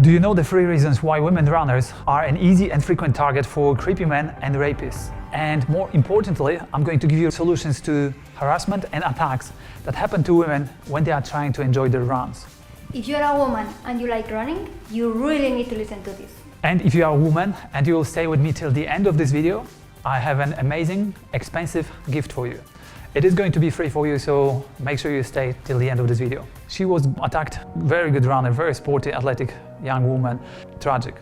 Do you know the 3 reasons why women runners are an easy and frequent target for creepy men and rapists? And more importantly, I'm going to give you solutions to harassment and attacks that happen to women when they are trying to enjoy their runs. If you're a woman and you like running, you really need to listen to this. And if you are a woman and you will stay with me till the end of this video, I have an amazing, expensive gift for you. It is going to be free for you, so make sure you stay till the end of this video. She was attacked, very good runner, very sporty, athletic young woman, tragic.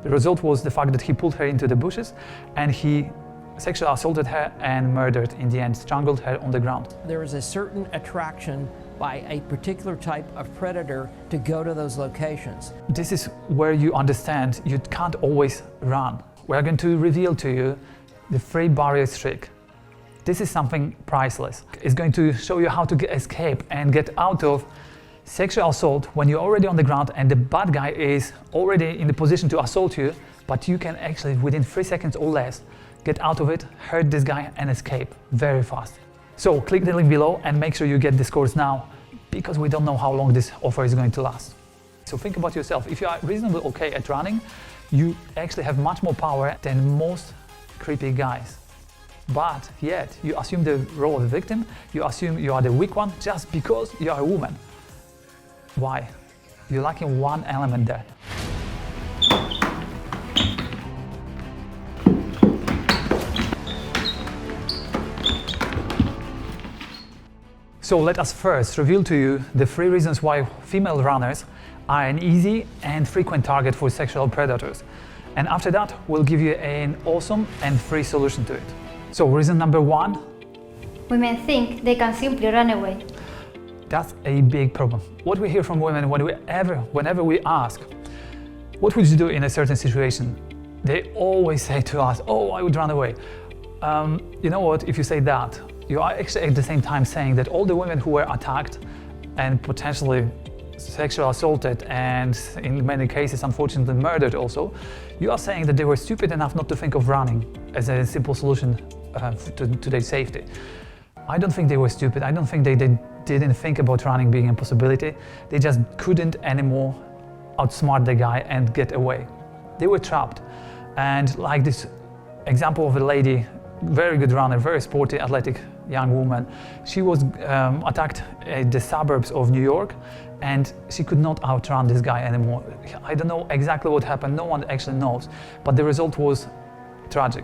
The result was the fact that he pulled her into the bushes and he sexually assaulted her and murdered, in the end, strangled her on the ground. There is a certain attraction by a particular type of predator to go to those locations. This is where you understand you can't always run. We're going to reveal to you the 3 barriers trick. This is something priceless. It's going to show you how to escape and get out of sexual assault when you're already on the ground and the bad guy is already in the position to assault you, but you can actually, within 3 seconds or less, get out of it, hurt this guy and escape very fast. So click the link below and make sure you get this course now, because we don't know how long this offer is going to last. So think about yourself. If you are reasonably okay at running, you actually have much more power than most creepy guys. But yet, you assume the role of the victim, you assume you are the weak one just because you are a woman. Why? You're lacking one element there. So let us first reveal to you the 3 reasons why female runners are an easy and frequent target for sexual predators. And after that, we'll give you an awesome and free solution to it. So reason number 1. Women think they can simply run away. That's a big problem. What we hear from women whenever we ask, what would you do in a certain situation? They always say to us, oh, I would run away. You know what, if you say that, you are actually at the same time saying that all the women who were attacked and potentially sexually assaulted and in many cases unfortunately murdered also, you are saying that they were stupid enough not to think of running as a simple solution to their safety. I don't think they were stupid. I don't think they didn't think about running being a possibility. They just couldn't anymore outsmart the guy and get away. They were trapped. And like this example of a lady, very good runner, very sporty, athletic young woman. She was attacked in the suburbs of New York and she could not outrun this guy anymore. I don't know exactly what happened, no one actually knows, but the result was tragic.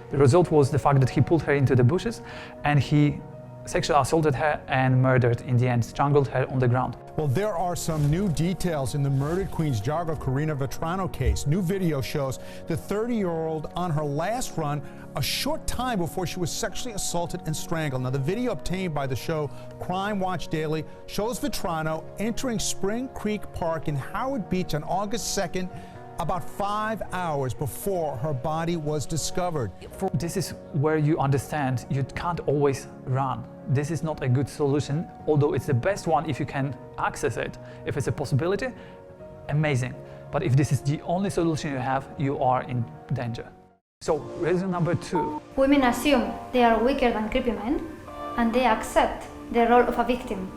The result was the fact that he pulled her into the bushes and he sexually assaulted her and murdered, in the end, strangled her on the ground. Well, there are some new details in the murdered Queens jogger Karina Vetrano case. New video shows the 30-year-old on her last run a short time before she was sexually assaulted and strangled. Now, the video obtained by the show Crime Watch Daily shows Vetrano entering Spring Creek Park in Howard Beach on August 2nd, about 5 hours before her body was discovered. This is where you understand you can't always run. This is not a good solution, although it's the best one if you can access it. If it's a possibility, amazing. But if this is the only solution you have, you are in danger. So, reason number 2. Women assume they are weaker than creepy men and they accept the role of a victim.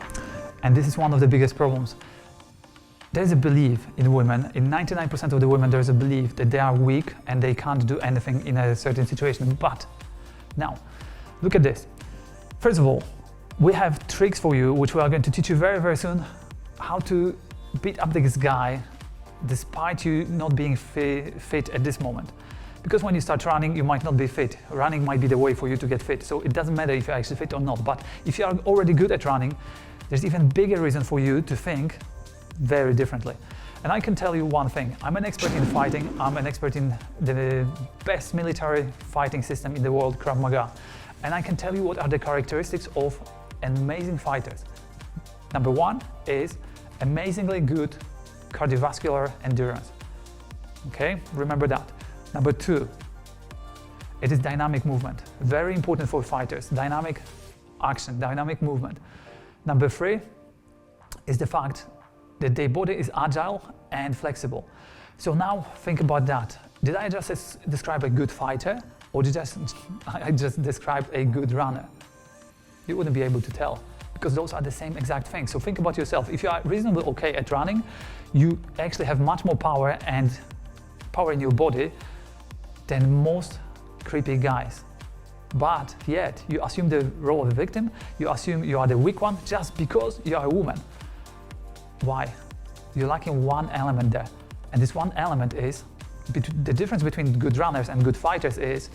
And this is one of the biggest problems. There's a belief in women, in 99% of the women there's a belief that they are weak and they can't do anything in a certain situation. But now, look at this. First of all, we have tricks for you which we are going to teach you very, very soon, how to beat up this guy despite you not being fit at this moment. Because when you start running, you might not be fit. Running might be the way for you to get fit, so it doesn't matter if you're actually fit or not. But if you are already good at running, there's even bigger reason for you to think very differently. And I can tell you one thing, I'm an expert in fighting, I'm an expert in the best military fighting system in the world, Krav Maga. And I can tell you what are the characteristics of amazing fighters. Number 1 is amazingly good cardiovascular endurance. Okay, remember that. Number 2, it is dynamic movement. Very important for fighters, dynamic action, dynamic movement. Number 3 is the fact that their body is agile and flexible. So now think about that. Did I just describe a good fighter or did I just describe a good runner? You wouldn't be able to tell because those are the same exact things. So think about yourself. If you are reasonably okay at running, you actually have much more power and power in your body than most creepy guys. But yet, you assume the role of the victim, you assume you are the weak one just because you are a woman. Why? You're lacking one element there. And this one element is, the difference between good runners and good fighters is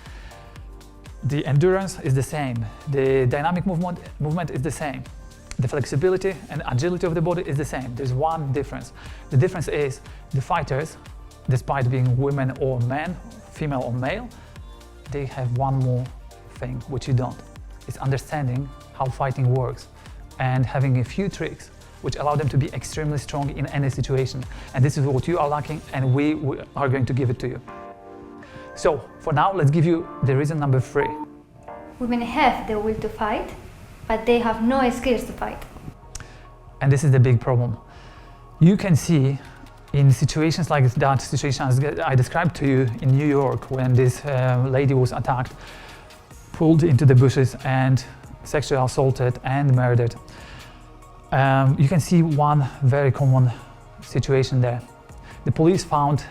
the endurance is the same, the dynamic movement is the same, the flexibility and agility of the body is the same. There's one difference. The difference is the fighters, despite being women or men, female or male, they have one more thing which you don't. It's understanding how fighting works and having a few tricks which allow them to be extremely strong in any situation. And this is what you are lacking, and we are going to give it to you. So, for now, let's give you the reason number 3. Women have the will to fight, but they have no skills to fight. And this is the big problem. You can see in situations like that situation I described to you in New York, when this lady was attacked, pulled into the bushes and sexually assaulted and murdered. You can see one very common situation there. The police found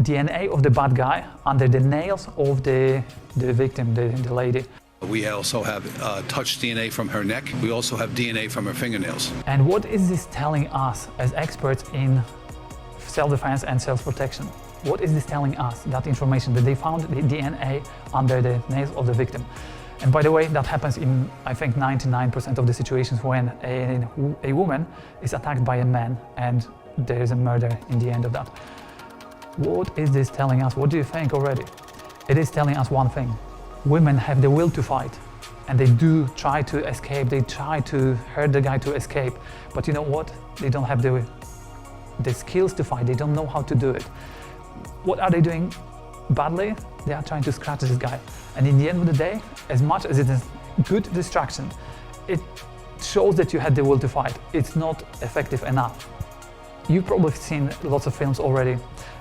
DNA of the bad guy under the nails of the victim, the lady. We also have touch DNA from her neck. We also have DNA from her fingernails. And what is this telling us as experts in self-defense and self-protection? What is this telling us, that information, that they found the DNA under the nails of the victim? And by the way, that happens in, I think, 99% of the situations when a woman is attacked by a man and there is a murder in the end of that. What is this telling us? What do you think already? It is telling us one thing. Women have the will to fight, and they do try to escape. They try to hurt the guy to escape. But you know what? They don't have the skills to fight. They don't know how to do it. What are they doing badly? They are trying to scratch this guy. And in the end of the day, as much as it is good distraction, it shows that you had the will to fight. It's not effective enough. You've probably seen lots of films already,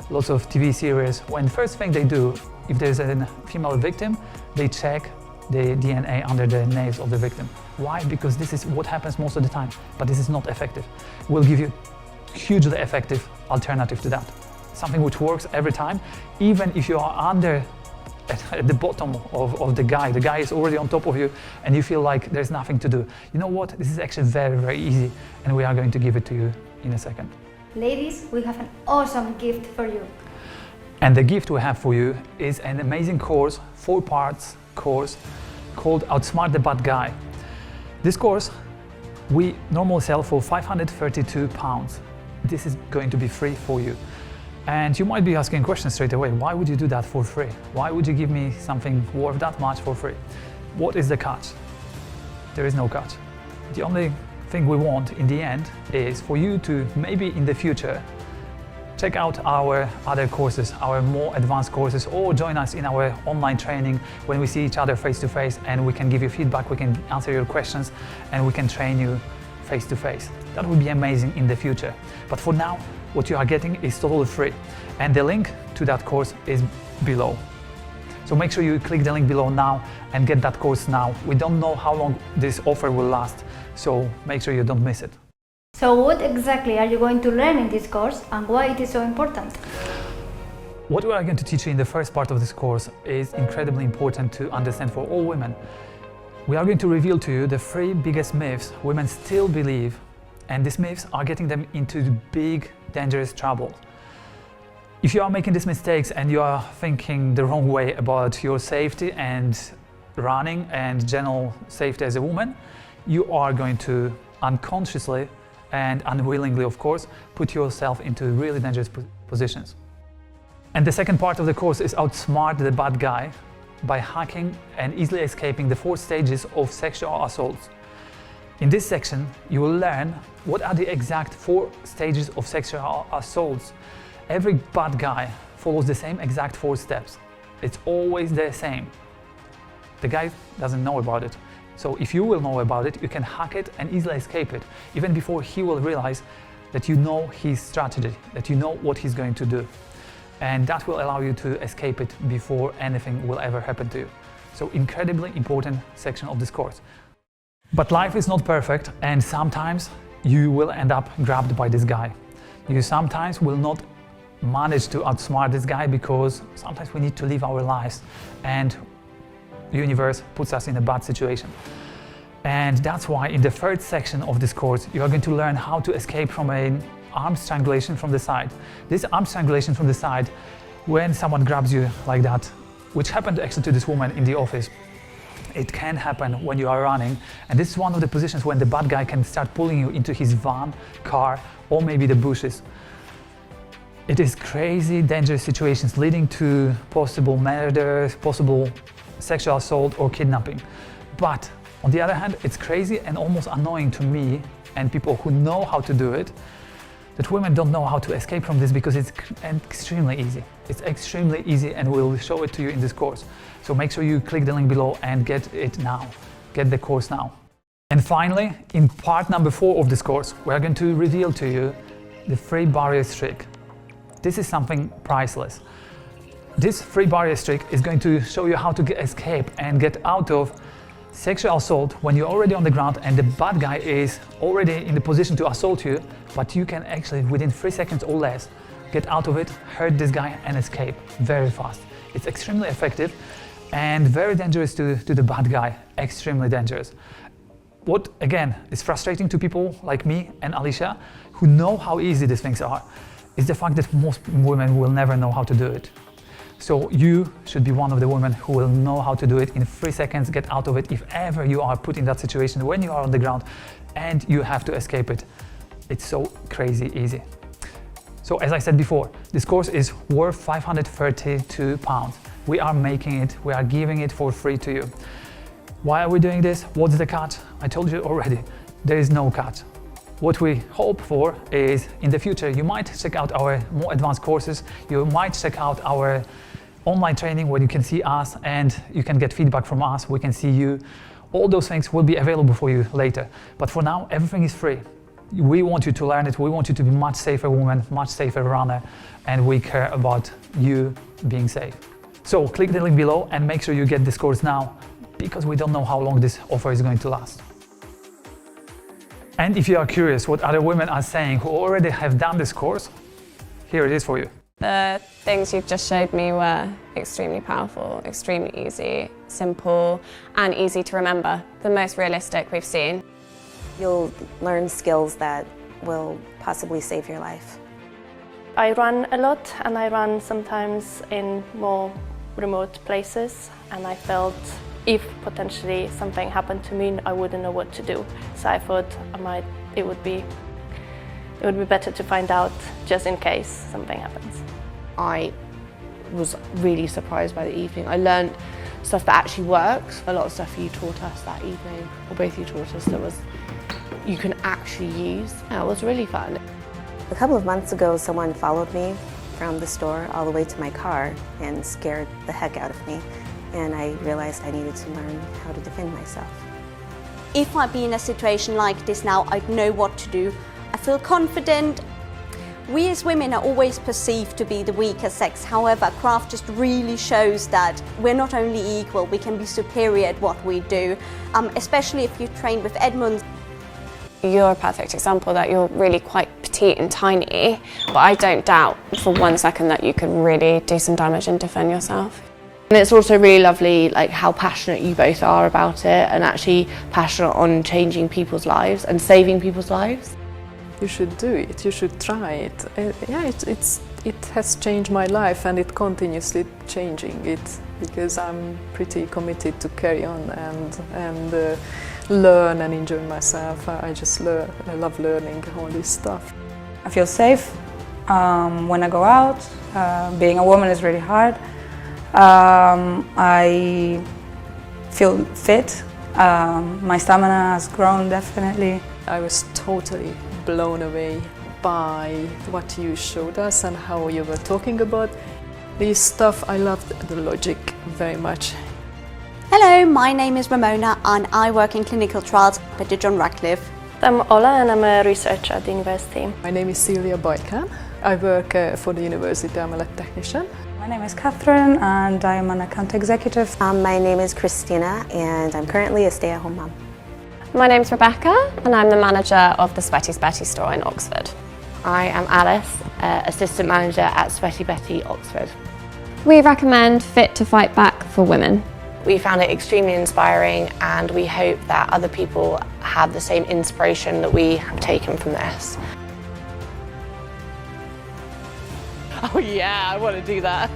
lots of TV series, when the first thing they do, if there's a female victim, they check the DNA under the nails of the victim. Why? Because this is what happens most of the time, but this is not effective. We'll give you hugely effective alternative to that. Something which works every time, even if you are at the bottom of the guy is already on top of you and you feel like there's nothing to do. You know what? This is actually very, very easy, and we are going to give it to you in a second. Ladies, we have an awesome gift for you. And the gift we have for you is an amazing course, 4-part course called OUTSMART the Bad Guy. This course we normally sell for £532. This is going to be free for you. And you might be asking questions straight away. Why would you do that for free? Why would you give me something worth that much for free? What is the catch? There is no catch. The only thing we want in the end is for you to maybe in the future check out our other courses, our more advanced courses, or join us in our online training when we see each other face to face and we can give you feedback, we can answer your questions, and we can train you face to face. That would be amazing in the future. But for now, what you are getting is totally free. And the link to that course is below. So make sure you click the link below now and get that course now. We don't know how long this offer will last, so make sure you don't miss it. So what exactly are you going to learn in this course and why it is so important? What we are going to teach you in the first part of this course is incredibly important to understand for all women. We are going to reveal to you the 3 biggest myths women still believe, and these myths are getting them into big, dangerous trouble. If you are making these mistakes and you are thinking the wrong way about your safety and running and general safety as a woman, you are going to unconsciously and unwillingly, of course, put yourself into really dangerous positions. And the second part of the course is OUTSMART the Bad Guy by hacking and easily escaping the 4 stages of sexual assault. In this section, you will learn what are the exact 4 stages of sexual assaults. Every bad guy follows the same exact 4 steps. It's always the same. The guy doesn't know about it. So if you will know about it, you can hack it and easily escape it, even before he will realize that you know his strategy, that you know what he's going to do. And that will allow you to escape it before anything will ever happen to you. So incredibly important section of this course. But life is not perfect, and sometimes you will end up grabbed by this guy. You sometimes will not manage to outsmart this guy because sometimes we need to live our lives and the universe puts us in a bad situation. And that's why in the third section of this course, you are going to learn how to escape from an arm strangulation from the side. This arm strangulation from the side, when someone grabs you like that, which happened actually to this woman in the office, it can happen when you are running. And this is one of the positions when the bad guy can start pulling you into his van, car, or maybe the bushes. It is crazy, dangerous situations leading to possible murder, possible sexual assault or kidnapping. But on the other hand, it's crazy and almost annoying to me and people who know how to do it, that women don't know how to escape from this because it's extremely easy. It's extremely easy and we'll show it to you in this course. So make sure you click the link below and get it now. Get the course now. And finally, in part number 4 of this course, we are going to reveal to you the 3 barriers trick. This is something priceless. This 3 barriers trick is going to show you how to escape and get out of sexual assault when you're already on the ground and the bad guy is already in the position to assault you, but you can actually within 3 seconds or less get out of it, hurt this guy and escape very fast. It's extremely effective and very dangerous to the bad guy, extremely dangerous. What again is frustrating to people like me and Alicia who know how easy these things are is the fact that most women will never know how to do it. So you should be one of the women who will know how to do it in 3 seconds, get out of it if ever you are put in that situation when you are on the ground and you have to escape it. It's so crazy easy. So as I said before, this course is worth £532. We are making it, we are giving it for free to you. Why are we doing this? What's the catch? I told you already, there is no catch. What we hope for is in the future you might check out our more advanced courses, you might check out our online training where you can see us and you can get feedback from us, we can see you. All those things will be available for you later. But for now, everything is free. We want you to learn it, we want you to be much safer woman, much safer runner, and we care about you being safe. So click the link below and make sure you get this course now because we don't know how long this offer is going to last. And if you are curious what other women are saying who already have done this course, here it is for you. The things you've just showed me were extremely powerful, extremely easy, simple and easy to remember. The most realistic we've seen. You'll learn skills that will possibly save your life. I run a lot and I run sometimes in more remote places and I felt if potentially something happened to me, I wouldn't know what to do. So I thought it would be better to find out just in case something happens. I was really surprised by the evening. I learned stuff that actually works. A lot of stuff you taught us that evening, or both you taught us, that you can actually use. Yeah, it was really fun. A couple of months ago, someone followed me from the store all the way to my car and scared the heck out of me. And I realized I needed to learn how to defend myself. If I'd be in a situation like this now, I'd know what to do. I feel confident. We as women are always perceived to be the weaker sex. However, Krav just really shows that we're not only equal, we can be superior at what we do, especially if you train with Edmund. You're a perfect example that you're really quite petite and tiny, but I don't doubt for 1 second that you could really do some damage and defend yourself. And it's also really lovely how passionate you both are about it and actually passionate on changing people's lives and saving people's lives. You should do it, you should try it. It has changed my life and it continuously changing it because I'm pretty committed to carry on and learn and enjoy myself. I love learning all this stuff. I feel safe when I go out. Being a woman is really hard. I feel fit. My stamina has grown definitely. I was totally blown away by what you showed us and how you were talking about this stuff. I loved the logic very much. Hello, my name is Ramona and I work in clinical trials at the John Radcliffe. I'm Ola and I'm a researcher at the university. My name is Silvia Bajkan. I work for the university. I'm a lab technician. My name is Catherine and I am an account executive. My name is Christina and I'm currently a stay-at-home mom. My name's Rebecca and I'm the manager of the Sweaty Spetty store in Oxford. I am Alice, Assistant Manager at Sweaty Betty, Oxford. We recommend Fit to Fight Back for women. We found it extremely inspiring, and we hope that other people have the same inspiration that we have taken from this. Oh yeah, I want to do that.